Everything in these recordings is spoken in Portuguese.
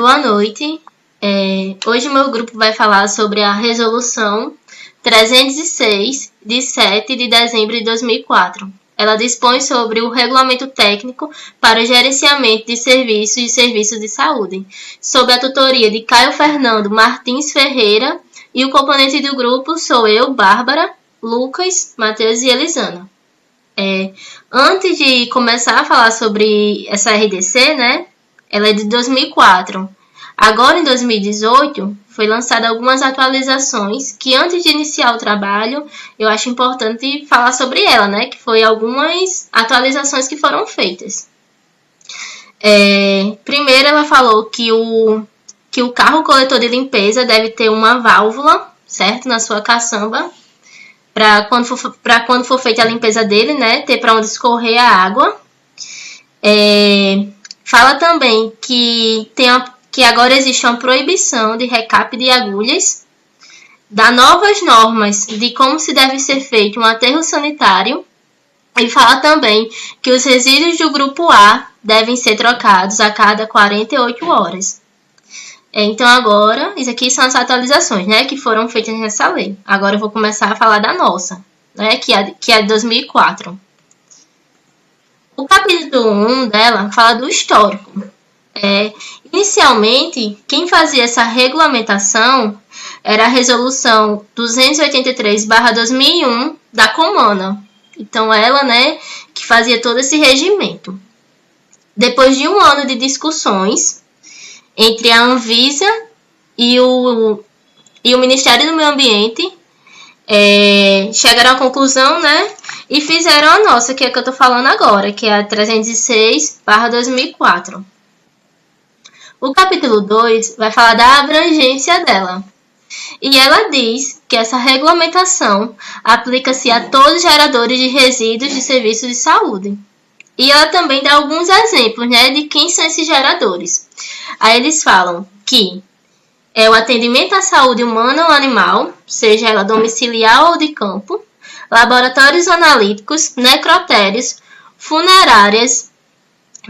Boa noite. Hoje meu grupo vai falar sobre a Resolução 306, de 7 de dezembro de 2004. Ela dispõe sobre o regulamento técnico para o gerenciamento de serviços de saúde, sob a tutoria de Caio Fernando Martins Ferreira, e o componente do grupo sou eu, Bárbara, Lucas, Matheus e Elisana. Antes de começar a falar sobre essa RDC, né? Ela é de 2004. Agora, em 2018, foi lançada algumas atualizações que, antes de iniciar o trabalho, eu acho importante falar sobre ela, né? Que foi algumas atualizações que foram feitas. Primeiro, ela falou que o carro coletor de limpeza deve ter uma válvula, certo? Na sua caçamba, para quando for feita a limpeza dele, né? Ter para onde escorrer a água. Fala também que agora existe uma proibição de recap de agulhas, dá novas normas de como se deve ser feito um aterro sanitário, e fala também que os resíduos do grupo A devem ser trocados a cada 48 horas. Então agora, isso aqui são as atualizações, né, que foram feitas nessa lei. Agora eu vou começar a falar da nossa, né, que é de 2004. O capítulo 1 dela fala do histórico. Inicialmente, quem fazia essa regulamentação era a Resolução 283/2001 da Comana. Então, ela, né, que fazia todo esse regimento. Depois de um ano de discussões entre a Anvisa e o Ministério do Meio Ambiente, chegaram à conclusão, né, e fizeram a nossa, que é a que eu estou falando agora, que é a 306/2004. O capítulo 2 vai falar da abrangência dela. E ela diz que essa regulamentação aplica-se a todos os geradores de resíduos de serviços de saúde. E ela também dá alguns exemplos, né, de quem são esses geradores. Aí eles falam que é o atendimento à saúde humana ou animal, seja ela domiciliar ou de campo, laboratórios analíticos, necrotérios, funerárias,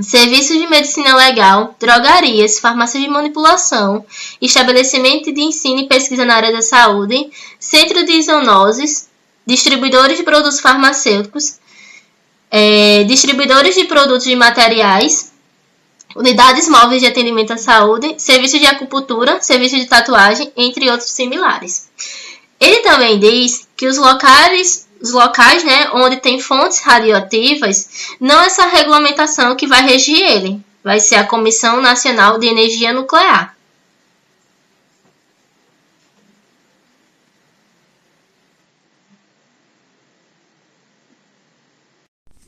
serviços de medicina legal, drogarias, farmácias de manipulação, estabelecimento de ensino e pesquisa na área da saúde, centro de zoonoses, distribuidores de produtos farmacêuticos, distribuidores de produtos de materiais, unidades móveis de atendimento à saúde, serviços de acupuntura, serviços de tatuagem, entre outros similares. Ele também diz que os locais, né, onde tem fontes radioativas, não é essa regulamentação que vai regir ele, vai ser a Comissão Nacional de Energia Nuclear.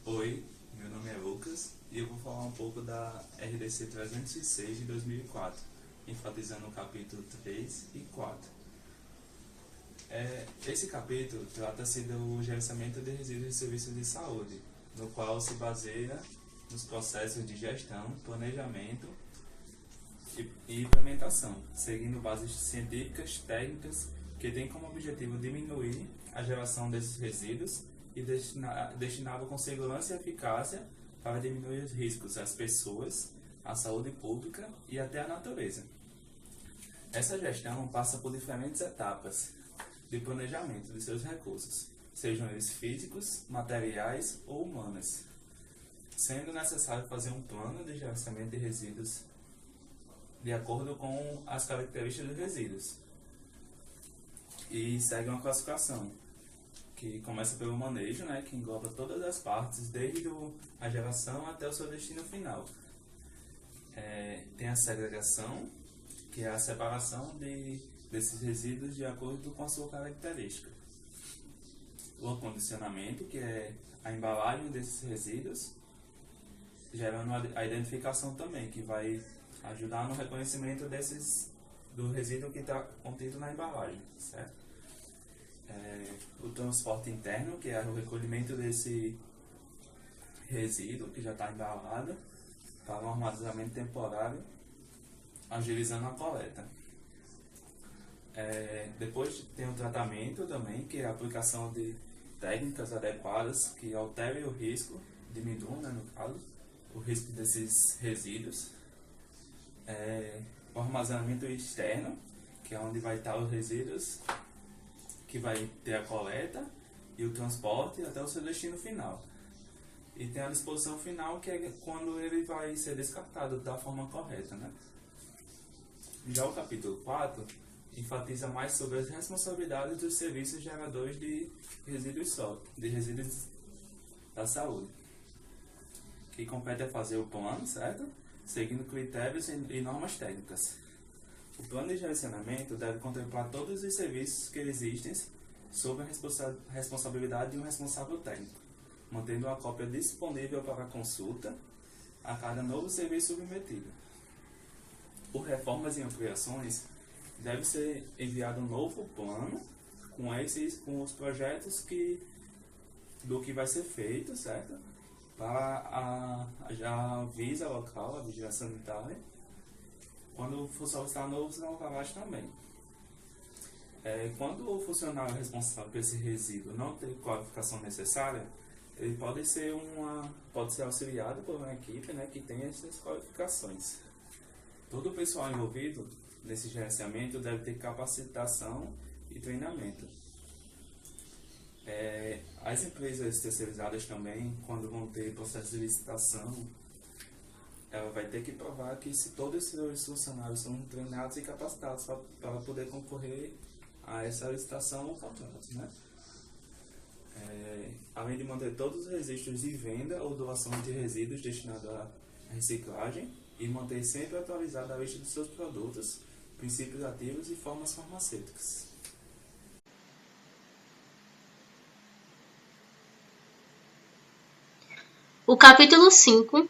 Oi, meu nome é Lucas e eu vou falar um pouco da RDC 306 de 2004, enfatizando o capítulo 3 e 4. Esse capítulo trata-se do gerenciamento de resíduos de serviços de saúde, no qual se baseia nos processos de gestão, planejamento e implementação, seguindo bases científicas, técnicas, que têm como objetivo diminuir a geração desses resíduos e destiná-lo com segurança e eficácia para diminuir os riscos às pessoas, à saúde pública e até à natureza. Essa gestão passa por diferentes etapas de planejamento de seus recursos, sejam eles físicos, materiais ou humanos, sendo necessário fazer um plano de gerenciamento de resíduos de acordo com as características dos resíduos. E segue uma classificação, que começa pelo manejo, né, que engloba todas as partes, desde a geração até o seu destino final. Tem a segregação, que é a separação desses resíduos de acordo com a sua característica. O acondicionamento, que é a embalagem desses resíduos, gerando a identificação também, que vai ajudar no reconhecimento do resíduo que está contido na embalagem, certo? O transporte interno, que é o recolhimento desse resíduo que já está embalado para um armazenamento temporário, agilizando a coleta. Depois tem o tratamento também, que é a aplicação de técnicas adequadas que alterem o risco, diminuam, né, no caso, o risco desses resíduos. o armazenamento externo, que é onde vai estar os resíduos, que vai ter a coleta e o transporte até o seu destino final. E tem a disposição final, que é quando ele vai ser descartado da forma correta, né? Já o capítulo 4 enfatiza mais sobre as responsabilidades dos serviços geradores de resíduos da saúde, que compete a fazer o plano, certo? Seguindo critérios e normas técnicas. O plano de gerenciamento deve contemplar todos os serviços que existem sob a responsabilidade de um responsável técnico, mantendo uma cópia disponível para consulta a cada novo serviço submetido. Por reformas e ampliações, deve ser enviado um novo plano com os projetos do que vai ser feito, certo? Para a Anvisa local, a Vigilância Sanitária. Quando for solicitar novos locais também. Quando o funcionário responsável por esse resíduo não tem qualificação necessária, ele pode ser auxiliado por uma equipe, né, que tem essas qualificações. Todo o pessoal envolvido nesse gerenciamento deve ter capacitação e treinamento. As empresas terceirizadas também, quando vão ter processo de licitação, ela vai ter que provar que todos os seus funcionários são treinados e capacitados para poder concorrer a essa licitação ou contrato, né? Além de manter todos os registros de venda ou doação de resíduos destinados à reciclagem e manter sempre atualizada a lista dos seus produtos, princípios ativos e formas farmacêuticas. O capítulo 5,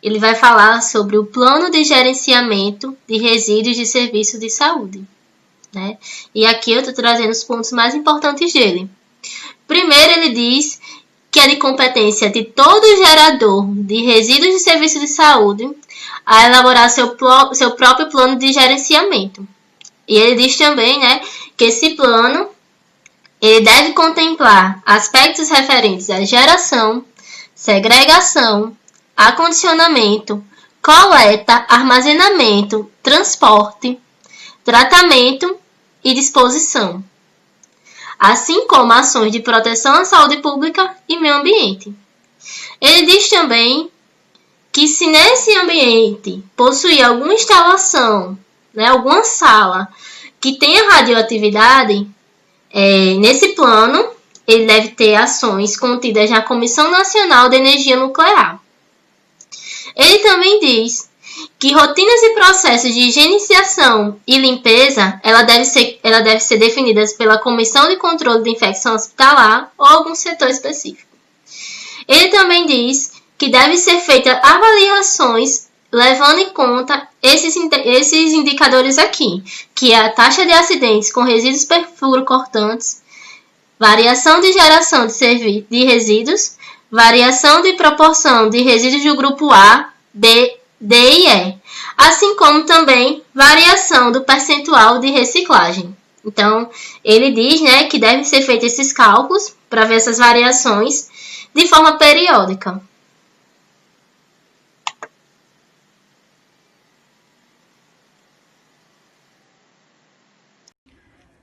ele vai falar sobre o plano de gerenciamento de resíduos de serviço de saúde, né? E aqui eu estou trazendo os pontos mais importantes dele. Primeiro, ele diz que é de competência de todo gerador de resíduos de serviço de saúde a elaborar seu próprio plano de gerenciamento. E ele diz também, né, que esse plano ele deve contemplar aspectos referentes à geração, segregação, acondicionamento, coleta, armazenamento, transporte, tratamento e disposição, assim como ações de proteção à saúde pública e meio ambiente. Ele diz também que se nesse ambiente possuir alguma instalação, né, alguma sala que tenha radioatividade, nesse plano ele deve ter ações contidas na Comissão Nacional de Energia Nuclear. Ele também diz que rotinas e processos de higienização e limpeza ela deve ser definidas pela Comissão de Controle de Infecção Hospitalar ou algum setor específico. Ele também diz que deve ser feitas avaliações levando em conta esses indicadores aqui, que é a taxa de acidentes com resíduos perfluorocortantes, variação de geração de resíduos, variação de proporção de resíduos do grupo A, B, D e E, assim como também variação do percentual de reciclagem. Então, ele diz, né, que devem ser feitos esses cálculos para ver essas variações de forma periódica.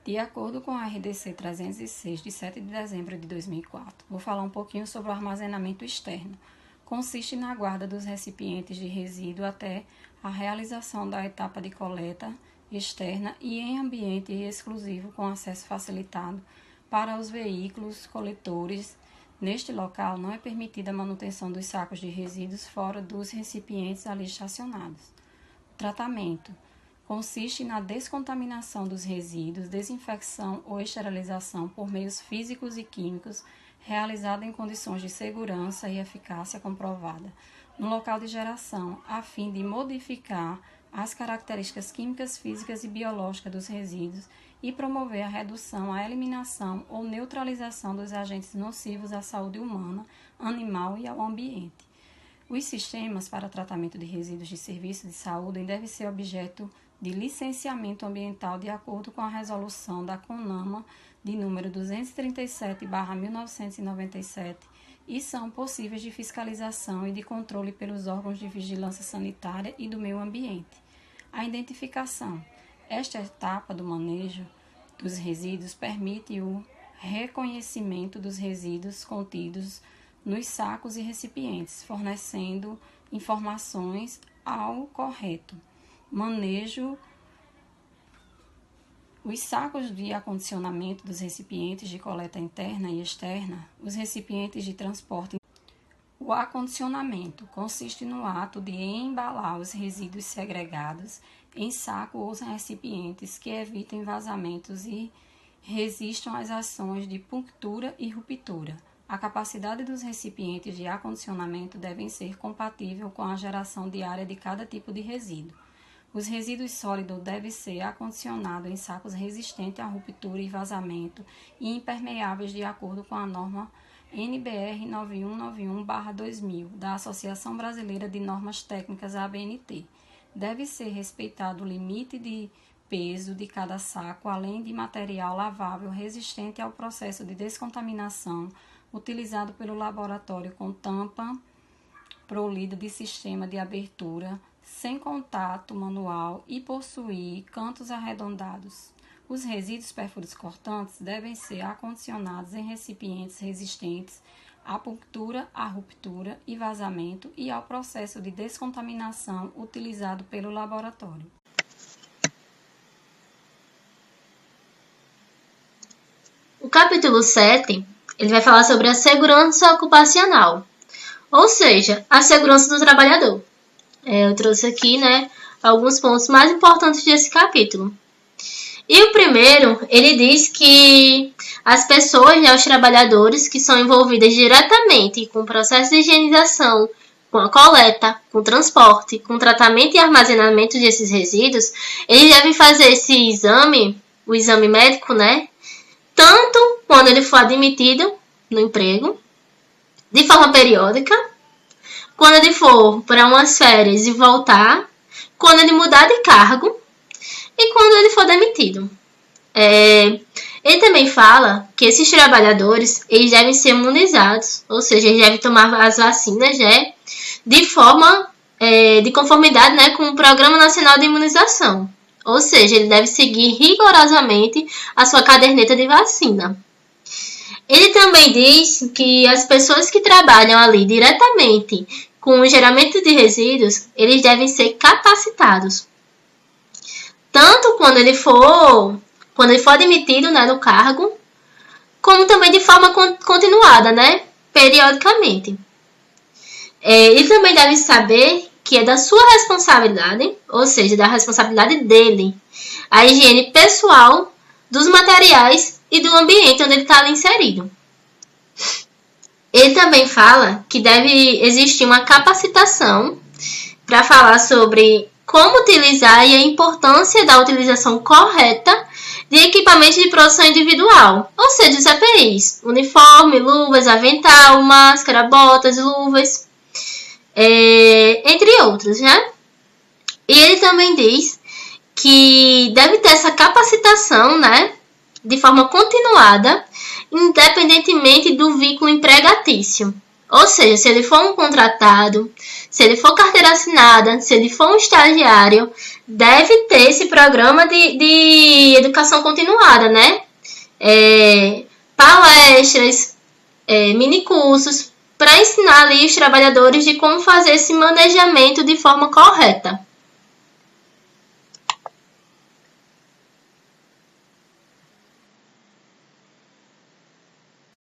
De acordo com a RDC 306, de 7 de dezembro de 2004, vou falar um pouquinho sobre o armazenamento externo. Consiste na guarda dos recipientes de resíduo até a realização da etapa de coleta externa e em ambiente exclusivo com acesso facilitado para os veículos coletores. Neste local não é permitida a manutenção dos sacos de resíduos fora dos recipientes ali estacionados. O tratamento consiste na descontaminação dos resíduos, desinfecção ou esterilização por meios físicos e químicos, realizada em condições de segurança e eficácia comprovada no local de geração, a fim de modificar as características químicas, físicas e biológicas dos resíduos e promover a redução, a eliminação ou neutralização dos agentes nocivos à saúde humana, animal e ao ambiente. Os sistemas para tratamento de resíduos de serviço de saúde devem ser objeto de licenciamento ambiental de acordo com a resolução da CONAMA de número 237/1997 e são passíveis de fiscalização e de controle pelos órgãos de vigilância sanitária e do meio ambiente. A identificação. Esta etapa do manejo dos resíduos permite o reconhecimento dos resíduos contidos nos sacos e recipientes, fornecendo informações ao correto manejo. Os sacos de acondicionamento dos recipientes de coleta interna e externa, os recipientes de transporte. O acondicionamento consiste no ato de embalar os resíduos segregados em saco ou recipientes que evitem vazamentos e resistam às ações de punctura e ruptura. A capacidade dos recipientes de acondicionamento devem ser compatível com a geração diária de cada tipo de resíduo. Os resíduos sólidos devem ser acondicionados em sacos resistentes à ruptura e vazamento e impermeáveis de acordo com a norma NBR 9191/2000 da Associação Brasileira de Normas Técnicas ABNT. Deve ser respeitado o limite de peso de cada saco, além de material lavável resistente ao processo de descontaminação utilizado pelo laboratório com tampa prolida de sistema de abertura, sem contato manual e possuir cantos arredondados. Os resíduos pérfuros cortantes devem ser acondicionados em recipientes resistentes à punctura, à ruptura e vazamento e ao processo de descontaminação utilizado pelo laboratório. O capítulo 7, ele vai falar sobre a segurança ocupacional, ou seja, a segurança do trabalhador. Eu trouxe aqui, alguns pontos mais importantes desse capítulo. E o primeiro, ele diz que as pessoas, os trabalhadores que são envolvidas diretamente com o processo de higienização, com a coleta, com o transporte, com o tratamento e armazenamento desses resíduos, eles devem fazer esse exame, o exame médico, tanto quando ele for admitido no emprego, de forma periódica, quando ele for para umas férias e voltar, quando ele mudar de cargo e quando ele for demitido. Ele também fala que esses trabalhadores eles devem ser imunizados, ou seja, eles devem tomar as vacinas de forma de conformidade com o Programa Nacional de Imunização. Ou seja, ele deve seguir rigorosamente a sua caderneta de vacina. Ele também diz que as pessoas que trabalham ali diretamente com o geramento de resíduos, eles devem ser capacitados. Tanto quando ele for admitido no cargo, como também de forma continuada, periodicamente. Ele também deve saber que é da sua responsabilidade, ou seja, da responsabilidade dele, a higiene pessoal dos materiais e do ambiente onde ele está ali inserido. Ele também fala que deve existir uma capacitação para falar sobre como utilizar e a importância da utilização correta de equipamentos de proteção individual, ou seja, os EPIs, uniforme, luvas, avental, máscara, botas, luvas, entre outros, E ele também diz que deve ter essa capacitação, de forma continuada, independentemente do vínculo empregatício. Ou seja, se ele for um contratado, se ele for carteira assinada, se ele for um estagiário, deve ter esse programa de educação continuada, Palestras, minicursos, para ensinar ali os trabalhadores de como fazer esse manejamento de forma correta.